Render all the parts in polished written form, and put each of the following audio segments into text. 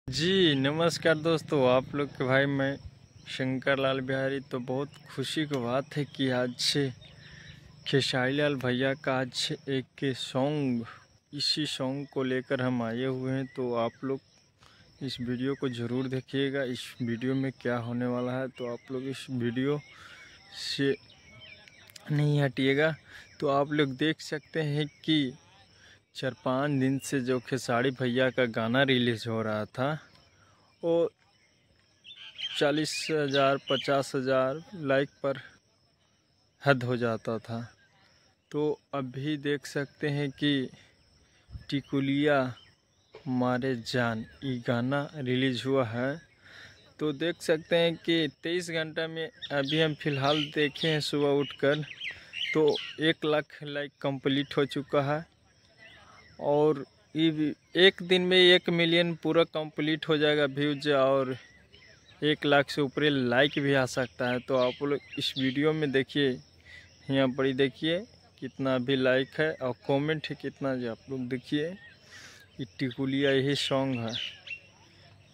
जी नमस्कार दोस्तों, आप लोग के भाई मैं शंकर लाल बिहारी। तो बहुत खुशी की बात है कि आज खेसारी लाल भैया का आज एक सॉन्ग, इसी सॉन्ग को लेकर हम आए हुए हैं। तो आप लोग इस वीडियो को ज़रूर देखिएगा। इस वीडियो में क्या होने वाला है तो आप लोग इस वीडियो से नहीं हटिएगा। तो आप लोग देख सकते हैं कि 4-5 दिन से जो खेसारी भैया का गाना रिलीज़ हो रहा था वो 40,000 50,000 लाइक पर हद हो जाता था। तो अभी देख सकते हैं कि टिकुलिया मारे जान ये गाना रिलीज़ हुआ है। तो देख सकते हैं कि 23 घंटा में अभी हम फ़िलहाल देखे हैं सुबह उठकर तो 1 लाख लाइक कंप्लीट हो चुका है और एक दिन में 1 मिलियन पूरा कंप्लीट हो जाएगा व्यूज और 1 लाख से ऊपर लाइक भी आ सकता है। तो आप लोग इस वीडियो में देखिए, यहाँ पर ही देखिए कितना भी लाइक है और कमेंट है कितना, जो आप लोग देखिए। ये टिकुलिया यही सॉन्ग है,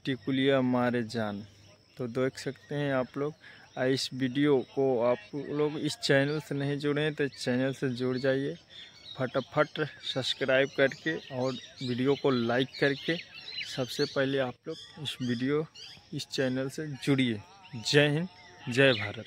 टिकुलिया मारे जान। तो देख सकते हैं आप लोग। इस वीडियो को आप लोग इस चैनल से नहीं जुड़े हैं तो इस चैनल से जुड़ जाइए, फटाफट सब्सक्राइब करके और वीडियो को लाइक करके सबसे पहले आप लोग इस चैनल से जुड़िए। जय हिंद, जय भारत।